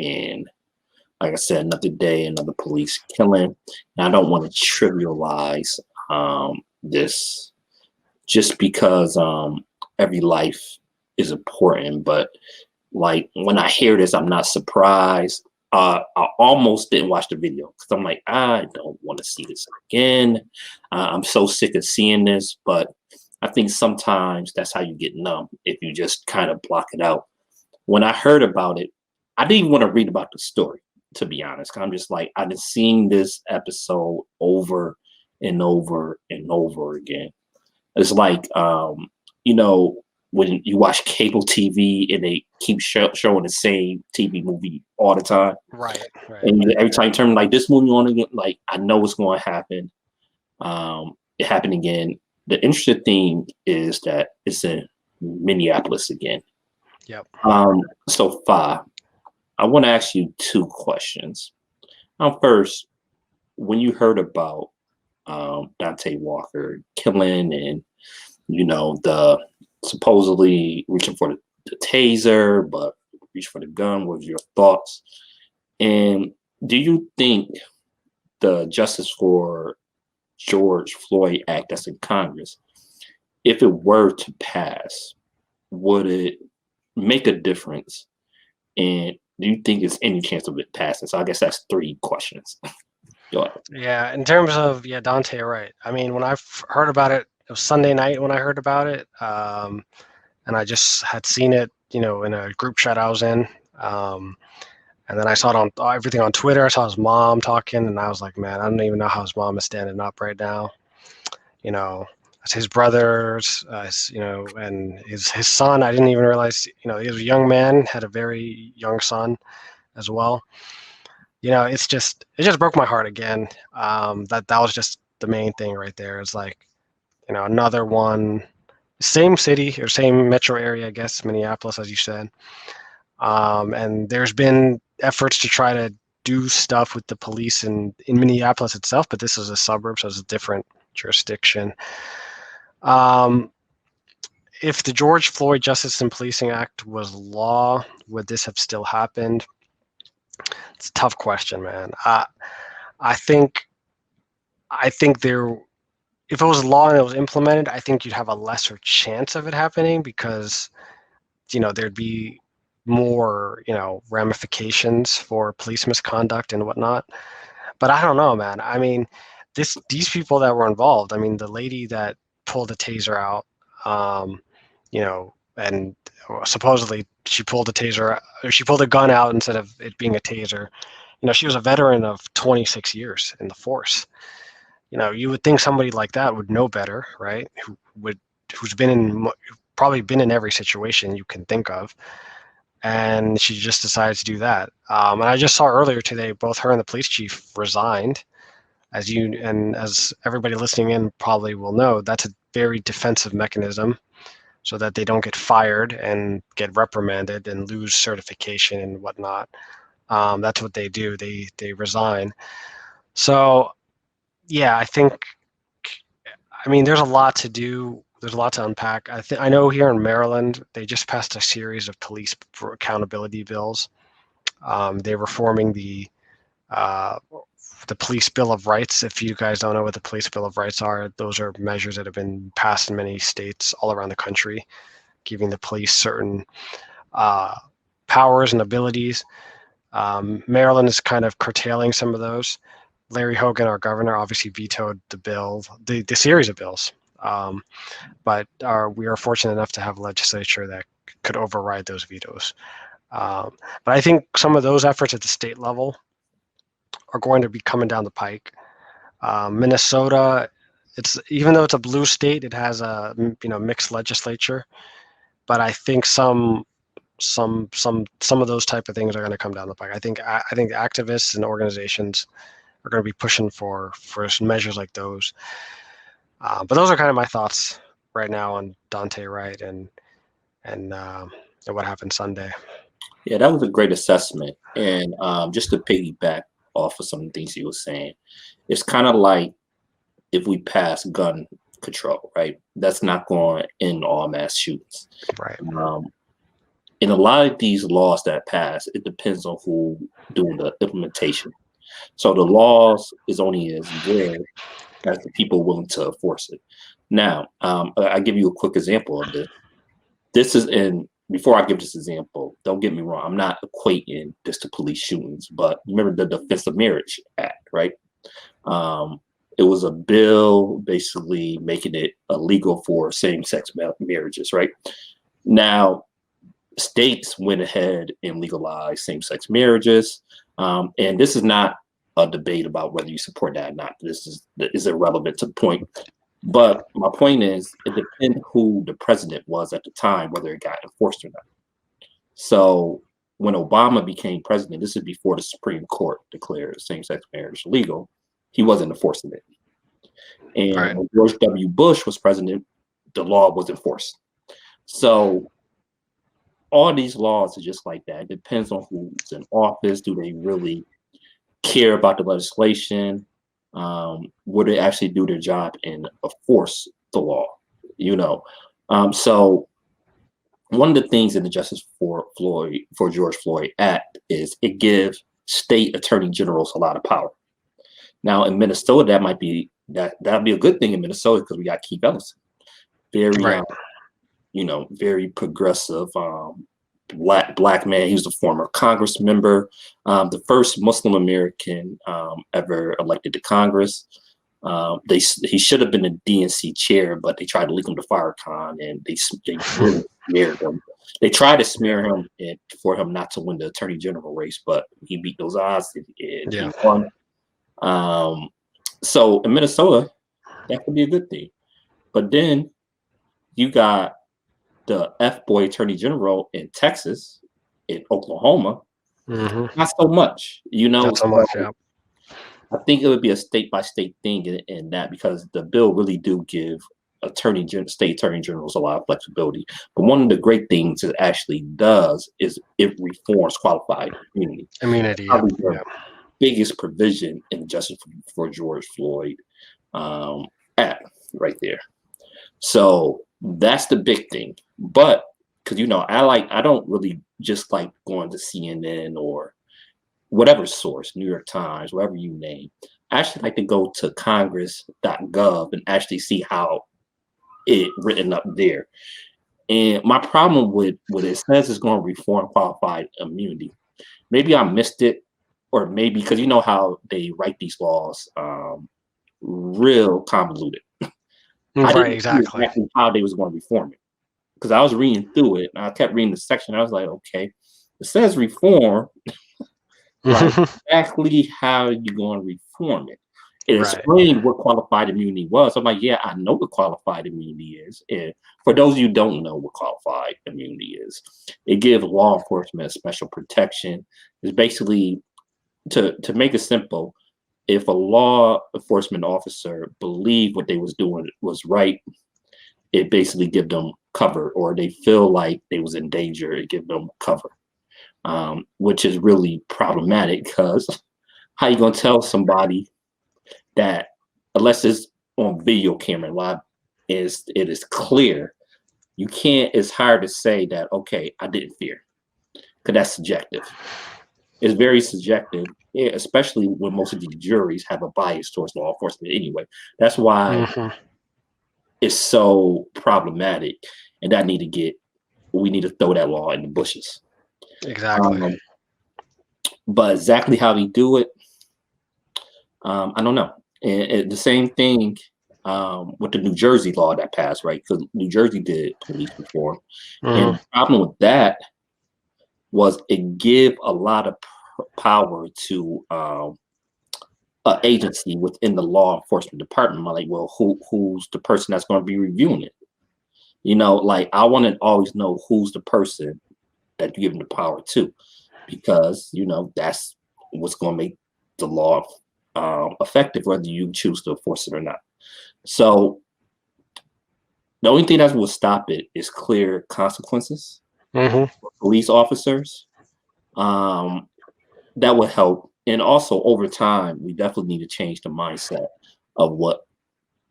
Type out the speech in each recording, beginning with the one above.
and like I said, another day, another police killing. And I don't want to trivialize this just because every life is important. But like when I hear this, I'm not surprised. I almost didn't watch the video because I'm like, I don't want to see this again. I'm so sick of seeing this. But I think sometimes that's how you get numb if you just kind of block it out. When I heard about it, I didn't even want to read about the story, to be honest. 'Cause I'm just like, I've been seeing this episode over and over and over again. It's like, when you watch cable TV and they keep showing the same TV movie all the time. Right. And every time you turn like this movie on again, like I know what's going to happen. It happened again. The interesting thing is that it's in Minneapolis again. Yep. So Fa, I want to ask you two questions. First, when you heard about Daunte Walker killing and the supposedly reaching for the taser, but reach for the gun, what was your thoughts? And do you think the Justice for George Floyd Act that's in Congress, if it were to pass, would it make a difference? And do you think there's any chance of it passing? So I guess that's three questions. Go ahead. Yeah, in terms of Daunte Wright. I mean, when I heard about it, it was Sunday night when I heard about it, and I just had seen it, in a group chat I was in, and then I saw it on everything on Twitter. I saw his mom talking, and I was like, man, I don't even know how his mom is standing up right now. His brothers, and his son. I didn't even realize, he was a young man, had a very young son as well. It just broke my heart again. That was just the main thing right there. It's like, another one, same city or same metro area, I guess, Minneapolis, as you said. And there's been efforts to try to do stuff with the police in Minneapolis itself, but this is a suburb, so it's a different jurisdiction. If the George Floyd Justice and Policing Act was law, would this have still happened? It's a tough question, man. I think there, if it was law and it was implemented, I think you'd have a lesser chance of it happening because, there'd be more, ramifications for police misconduct and whatnot. But I don't know, man. I mean, these people that were involved, I mean, the lady that pulled the taser out, and supposedly she pulled a gun out instead of it being a taser. She was a veteran of 26 years in the force. You would think somebody like that would know better, right? Who's probably been in every situation you can think of. And she just decided to do that. And I just saw earlier today, both her and the police chief resigned. As everybody listening in probably will know, that's a very defensive mechanism so that they don't get fired and get reprimanded and lose certification and whatnot. That's what they do. They resign. So, yeah, I mean, there's a lot to do. There's a lot to unpack. I know here in Maryland, they just passed a series of police accountability bills. They're reforming the Police Bill of Rights. If you guys don't know what the Police Bill of Rights are, those are measures that have been passed in many states all around the country, giving the police certain powers and abilities. Maryland is kind of curtailing some of those. Larry Hogan, our governor, obviously vetoed the bill, the series of bills. But we are fortunate enough to have a legislature that could override those vetoes. But I think some of those efforts at the state level are going to be coming down the pike. Minnesota, even though it's a blue state, it has a mixed legislature. But I think some of those type of things are going to come down the pike. I think activists and organizations are going to be pushing for measures like those. But those are kind of my thoughts right now on Daunte Wright and what happened Sunday. Yeah, that was a great assessment. And just to piggyback off of some of the things you were saying, it's kind of like if we pass gun control, right? That's not going to end all mass shootings. Right. in a lot of these laws that pass, it depends on who doing the implementation. So the laws is only as good as the people willing to enforce it. Now, I give you a quick example of this. This is in before I give this example, don't get me wrong, I'm not equating this to police shootings, but remember the Defense of Marriage Act, right? It was a bill basically making it illegal for same-sex marriages, right? Now, states went ahead and legalized same-sex marriages, and this is not a debate about whether you support that or not. This is irrelevant to the point. But my point is, it depends who the president was at the time, whether it got enforced or not. So when Obama became president, this is before the Supreme Court declared same-sex marriage legal, he wasn't enforcing it. And Right. when George W. Bush was president, the law was enforced. So all these laws are just like that. It depends on who's in office. Do they really care about the legislation? Would they actually do their job and enforce the law? So one of the things in the Justice for George Floyd Act is it gives state attorney generals a lot of power. Now in Minnesota, that'd be a good thing in Minnesota because we got Keith Ellison, very Right. very progressive black man. He was a former Congress member, the first Muslim American ever elected to Congress. He should have been a DNC chair, but they tried to link him to Farrakhan, and they really smeared him. They tried to smear him for him not to win the attorney general race, but he beat those odds and he won. So in Minnesota, that could be a good thing. But then you got the F-boy attorney general in Texas, in Oklahoma, not so much, Not so much, yeah. I think it would be a state by state thing in that, because the bill really do give state attorney generals a lot of flexibility. But one of the great things it actually does is it reforms qualified immunity. Immunity, Probably yeah. biggest provision in Justice for George Floyd Act right there. So that's the big thing. But because I don't really just like going to CNN or whatever source, New York Times, whatever you name. I actually like to go to congress.gov and actually see how it written up there. And my problem with what it says is going to reform qualified immunity. Maybe I missed it, or maybe because you know how they write these laws, real convoluted. I Right, didn't exactly. see exactly how they was going to reform it, because I was reading through it and I kept reading the section. I was like, okay, it says reform. Like exactly how you're going to reform it. It Right. explained what qualified immunity was. I'm like, yeah, I know what qualified immunity is. And for those of you who don't know what qualified immunity is, it gives law enforcement special protection. It's basically, to make it simple, if a law enforcement officer believed what they was doing was right, it basically give them cover, or they feel like they was in danger, it give them cover. Which is really problematic, because how you gonna tell somebody that, unless it's on video camera live, it is clear, you can't. It's hard to say that, okay, I didn't fear, because that's subjective. It's very subjective, especially when most of these juries have a bias towards law enforcement anyway. That's why it's so problematic, and we need to throw that law in the bushes. Exactly. But exactly how we do it, I don't know. And the same thing with the New Jersey law that passed, right? Because New Jersey did police reform. And the problem with that was it gave a lot of power to an agency within the law enforcement department. I'm like, well, who's the person that's going to be reviewing it? Like, I want to always know who's the person that you're giving the power to, because that's what's going to make the law effective, whether you choose to enforce it or not. So the only thing that will stop it is clear consequences for police officers. That would help. And also, over time, we definitely need to change the mindset of what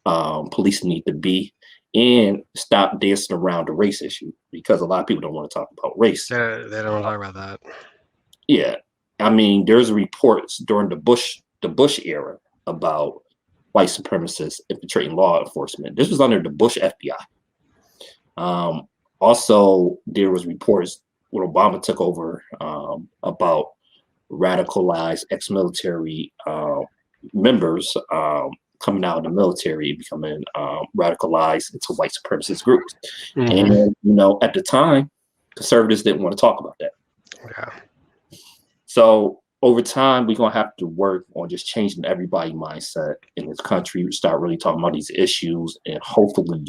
police need to be. and stop dancing around the race issue, because a lot of people don't want to talk about race. They don't talk about that. Yeah, I mean, there's reports during the Bush era about white supremacists infiltrating law enforcement. This was under the Bush FBI. Also, there was reports when Obama took over about radicalized ex-military members coming out of the military, becoming radicalized into white supremacist groups. And, at the time, conservatives didn't want to talk about that. Yeah. So over time, we're going to have to work on just changing everybody's mindset in this country, start really talking about these issues, and hopefully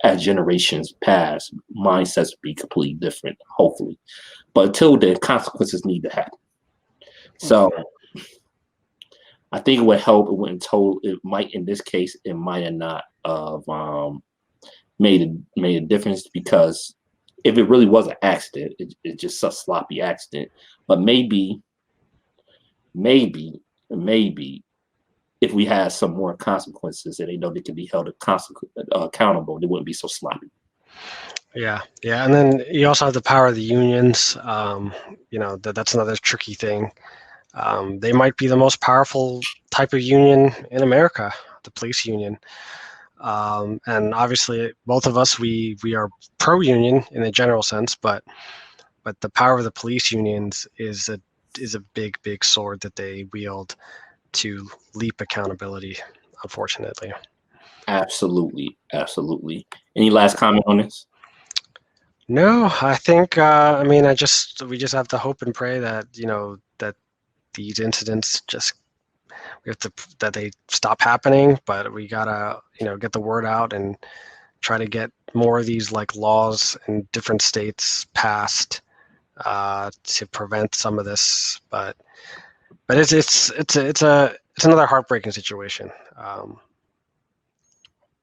as generations pass, mindsets will be completely different, hopefully. But until then, consequences need to happen. So I think it would help. It might, in this case, it might have not have made a difference, because if it really was an accident, it's just a sloppy accident. But maybe if we had some more consequences and they know they can be held accountable, they wouldn't be so sloppy. Yeah. And then you also have the power of the unions. That's another tricky thing. They might be the most powerful type of union in America, the police union. And obviously, both of us, we are pro-union in a general sense, but the power of the police unions is a big sword that they wield to leap accountability, unfortunately. Absolutely. Any last comment on this? No, I think we just have to hope and pray that that these incidents that they stop happening, but we gotta get the word out and try to get more of these laws in different states passed to prevent some of this. But it's another heartbreaking situation.